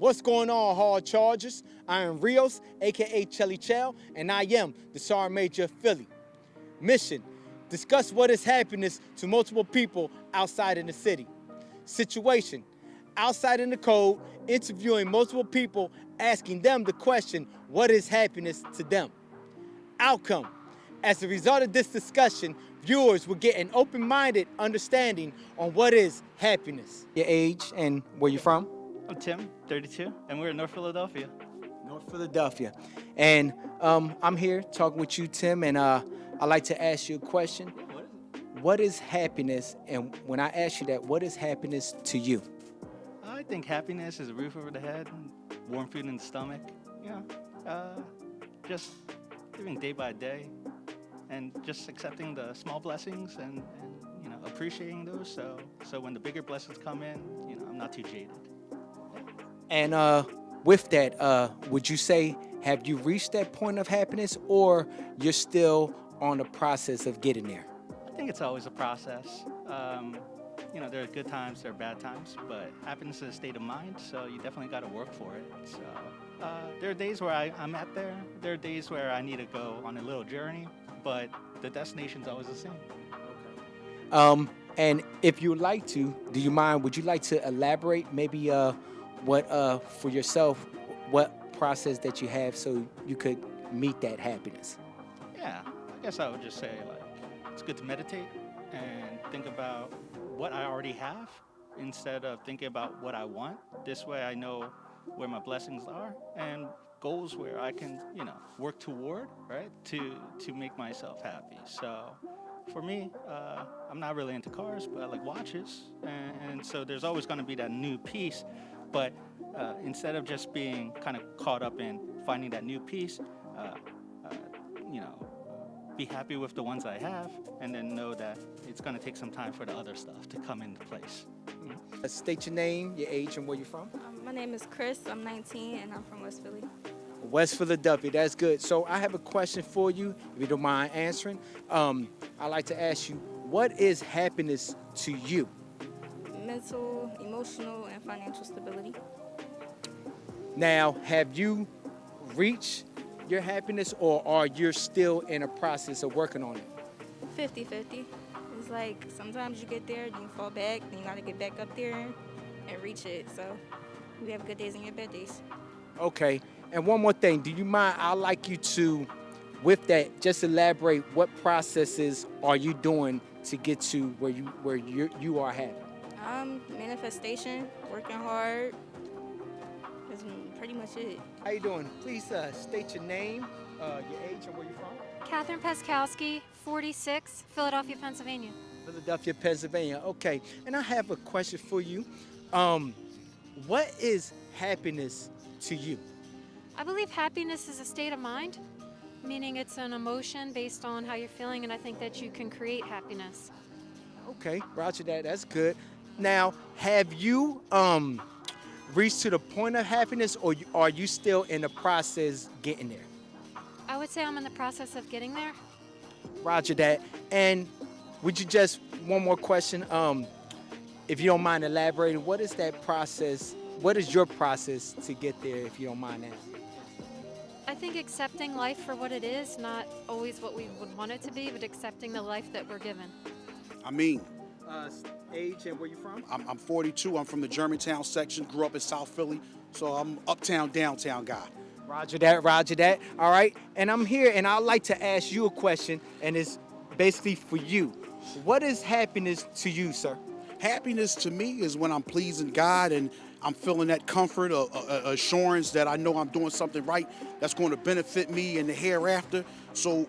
What's going on, Hard Chargers? I am Rios, aka Chelly Chell, and I am the Sergeant Major of Philly. Mission: discuss what is happiness to multiple people outside in the city. Situation: outside in the code, interviewing multiple people, asking them the question, what is happiness to them? Outcome: as a result of this discussion, viewers will get an open-minded understanding on what is happiness. Your age and where you're from? I'm Tim, 32, and we're in North Philadelphia. North Philadelphia. And I'm here talking with you, Tim, and I'd like to ask you a question. What is happiness? And when I ask you that, what is happiness to you? I think happiness is a roof over the head, warm food in the stomach. Just living day by day, and just accepting the small blessings and appreciating those. So when the bigger blessings come in, I'm not too jaded. And with that, would you say, have you reached that point of happiness, or you're still on the process of getting there? I think it's always a process. There are good times, there are bad times, but happiness is a state of mind, so you definitely got to work for it. So there are days where I'm at there. There are days where I need to go on a little journey, but the destination's always the same. And if you'd like to, would you like to elaborate maybe what for yourself, what process that you have so you could meet that happiness? Yeah, I guess I would just say, it's good to meditate and think about what I already have instead of thinking about what I want. This way I know where my blessings are and goals where I can, work toward, right, to make myself happy. So for me, I'm not really into cars, but I like watches. And so there's always going to be that new piece. But instead of just being kind of caught up in finding that new piece, be happy with the ones I have, and then know that it's going to take some time for the other stuff to come into place. State your name, your age, and where you're from. My name is Chris. I'm 19, and I'm from West Philly. West Philadelphia, that's good. So I have a question for you, if you don't mind answering. I'd like to ask you, what is happiness to you? Mental, emotional, and financial stability. Now, have you reached your happiness, or are you still in a process of working on it? 50-50. It's like sometimes you get there, then you fall back, then you got to get back up there and reach it. So you have good days and you have bad days. Okay. And one more thing, do you mind? I'd like you to, with that, just elaborate what processes are you doing to get to where you are happy? Manifestation, working hard. That's pretty much it. How you doing? Please state your name, your age, and where you're from. Catherine Peskowski, 46, Philadelphia, Pennsylvania. Philadelphia, Pennsylvania. Okay. And I have a question for you. What is happiness to you? I believe happiness is a state of mind, meaning it's an emotion based on how you're feeling, and I think that you can create happiness. Okay, roger that. That's good. Now, have you reached to the point of happiness, or are you still in the process getting there? I would say I'm in the process of getting there. Roger that. And would you just, one more question, if you don't mind elaborating, what is that process? What is your process to get there, if you don't mind asking? I think accepting life for what it is, not always what we would want it to be, but accepting the life that we're given. Age and where you from? I'm 42. I'm from the Germantown section. Grew up in South Philly, so I'm uptown, downtown guy. Roger that, roger that. All right, and I'm here, and I'd like to ask you a question, and it's basically for you. What is happiness to you, sir? Happiness to me is when I'm pleasing God and I'm feeling that comfort, assurance that I know I'm doing something right that's going to benefit me in the hereafter. So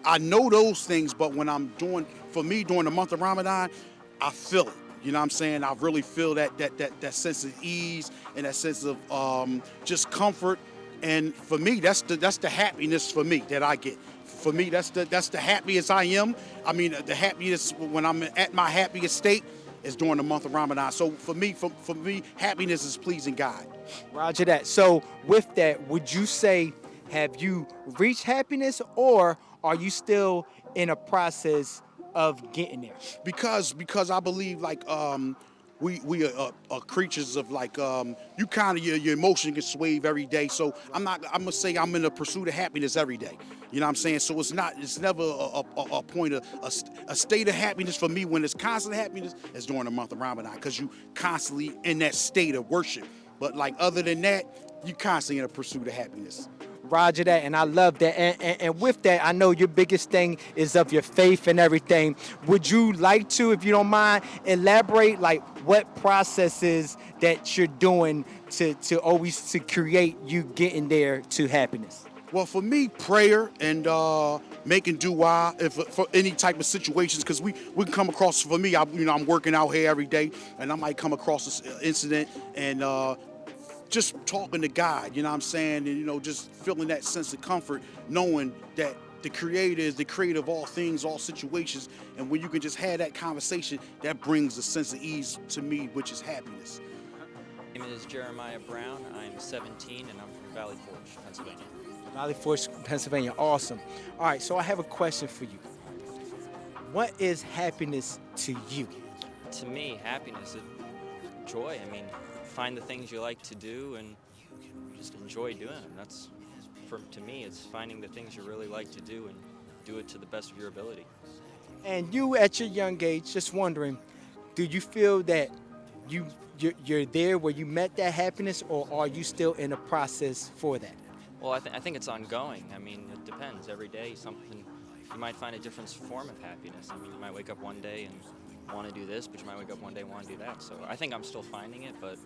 I know those things, but when I'm during the month of Ramadan, I feel it. You know what I'm saying? I really feel that sense of ease and that sense of just comfort. And for me, that's the happiness for me that I get. For me, that's the happiest I am. I mean, the happiest when I'm at my happiest state is during the month of Ramadan. So for me, happiness is pleasing God. Roger that. So with that, would you say, have you reached happiness, or are you still in a process of getting there? Because I believe we are creatures of like you kind of your emotion can sway every day. So I'm gonna say I'm in the pursuit of happiness every day. You know what I'm saying? So it's never a point of a state of happiness for me. When it's constant happiness, is during the month of Ramadan, because you constantly in that state of worship. But like other than that, you constantly in a pursuit of happiness. Roger that, and I love that. And with that, I know your biggest thing is of your faith and everything. Would you like to, if you don't mind, elaborate like what processes that you're doing to always to create you getting there to happiness? Well, for me, prayer and making dua if for any type of situations, because we can come across. For me, I'm working out here every day, and I might come across this incident and just talking to God. You know what I'm saying, and just feeling that sense of comfort, knowing that the Creator is the creator of all things, all situations, and when you can just have that conversation, that brings a sense of ease to me, which is happiness. My name is Jeremiah Brown. I'm 17 and I'm from Valley Forge, Pennsylvania. Valley Forge, Pennsylvania. Awesome. All right, so I have a question for you. What is happiness to you? To me, happiness is joy. I mean, find the things you like to do and just enjoy doing them. That's, to me, it's finding the things you really like to do and do it to the best of your ability. And you, at your young age, just wondering, do you feel that you're there where you met that happiness, or are you still in a process for that? Well, I think it's ongoing. I mean, it depends. Every day, something, you might find a different form of happiness. I mean, you might wake up one day and want to do this, but you might wake up one day and want to do that. So I think I'm still finding it, but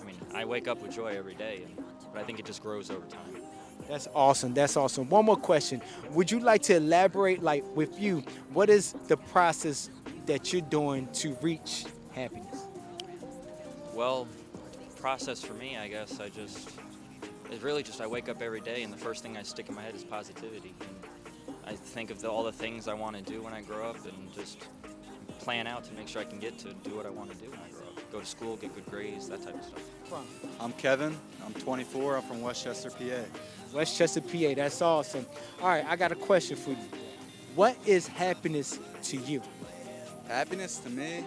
I mean, I wake up with joy every day, but I think it just grows over time. That's awesome. That's awesome. One more question. Would you like to elaborate, like with you, what is the process that you're doing to reach happiness? Well, process for me, I guess, it's really just I wake up every day and the first thing I stick in my head is positivity. And I think of all the things I want to do when I grow up and just plan out to make sure I can get to do what I want to do when I grow up. Go to school, get good grades, that type of stuff. I'm Kevin. I'm 24. I'm from Westchester, PA. Westchester, PA. That's awesome. All right, I got a question for you. What is happiness to you? Happiness to me,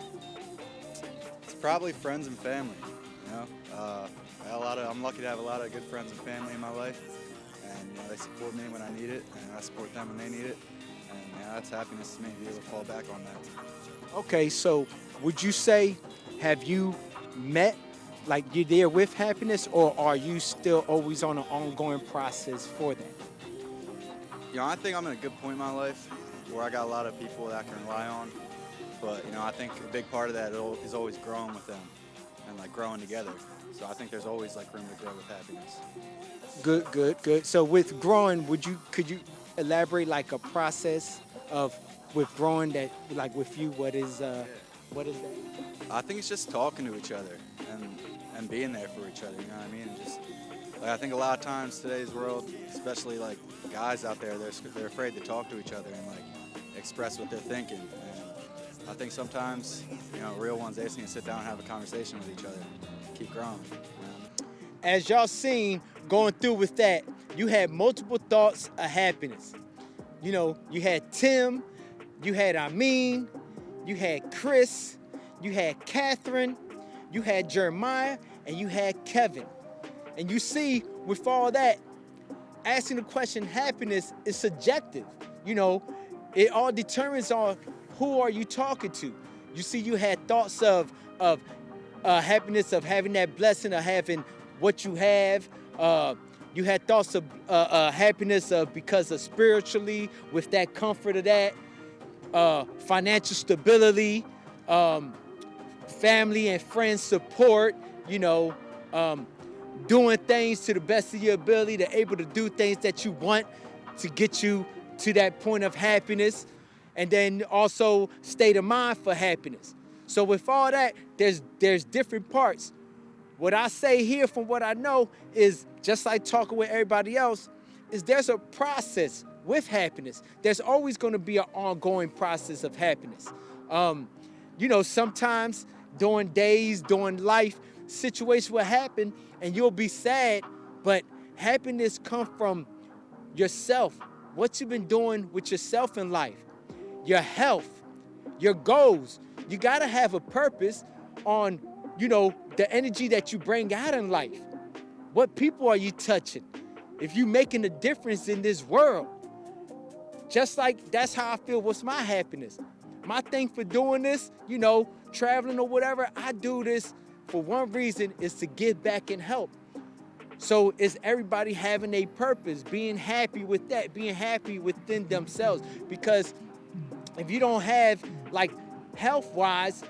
it's probably friends and family. I'm lucky to have a lot of good friends and family in my life, and they support me when I need it, and I support them when they need it, and that's happiness to me, to be able to fall back on that. Okay, so would you say, have you met, like you're there with happiness, or are you still always on an ongoing process for that? I think I'm in a good point in my life where I got a lot of people that I can rely on, but I think a big part of that is always growing with them and like growing together. So I think there's always like room to grow with happiness. Good. So with growing, could you elaborate like a process of with growing that, like with you, what is that? I think it's just talking to each other and being there for each other, you know what I mean? And just like, I think a lot of times today's world, especially like guys out there, they're afraid to talk to each other and like express what they're thinking. And I think sometimes, real ones, they just need to sit down and have a conversation with each other and keep growing. As y'all seen, going through with that, you had multiple thoughts of happiness. You had Tim, you had Amin, you had Chris, you had Catherine, you had Jeremiah, and you had Kevin. And you see, with all that, asking the question, happiness is subjective. It all determines on who are you talking to. You see, you had thoughts of happiness, of having that blessing, of having what you have. You had thoughts of happiness of because of spiritually, with that comfort of that, financial stability, family and friends support, doing things to the best of your ability, to able to do things that you want to get you to that point of happiness, and then also state of mind for happiness. So with all that, there's different parts. What I say here from what I know is, just like talking with everybody else, is there's a process with happiness. There's always going to be an ongoing process of happiness. Sometimes during days, during life, situations will happen and you'll be sad, but happiness comes from yourself, what you've been doing with yourself in life, your health, your goals. You got to have a purpose, on, the energy that you bring out in life. What people are you touching? If you making a difference in this world. Just like that's how I feel. What's my happiness? My thing for doing this, traveling or whatever, I do this for one reason, is to give back and help. So is everybody having a purpose, being happy with that, being happy within themselves. Because if you don't have, like, health-wise,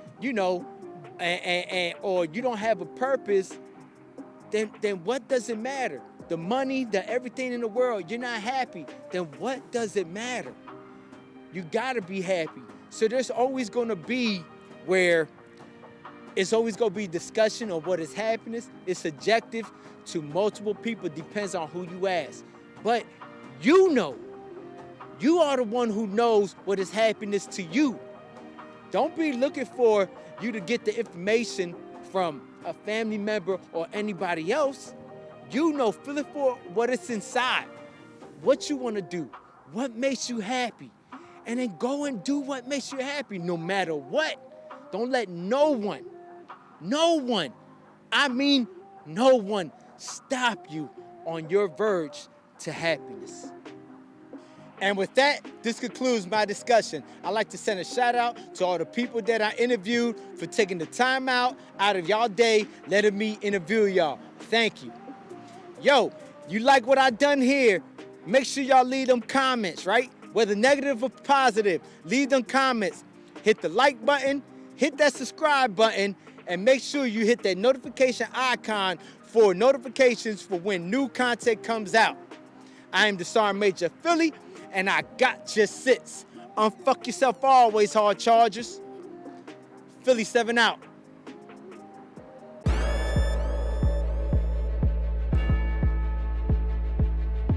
or you don't have a purpose, then what does it matter? The money, the everything in the world, you're not happy, then what does it matter? You gotta be happy. So there's always gonna be where it's always gonna be discussion of what is happiness. It's subjective to multiple people, depends on who you ask. But you are the one who knows what is happiness to you. Don't be looking for you to get the information from a family member or anybody else. Feel it for what is inside, what you want to do, what makes you happy, and then go and do what makes you happy no matter what. Don't let no one, stop you on your verge to happiness. And with that, this concludes my discussion. I'd like to send a shout out to all the people that I interviewed for taking the time out of y'all day, letting me interview y'all. Thank you. Yo, you like what I done here? Make sure y'all leave them comments, right? Whether negative or positive, leave them comments. Hit the like button, hit that subscribe button, and make sure you hit that notification icon for notifications for when new content comes out. I am the Sergeant Major Philly, and I got your sits. Unfuck yourself always, hard chargers. Philly 7 out.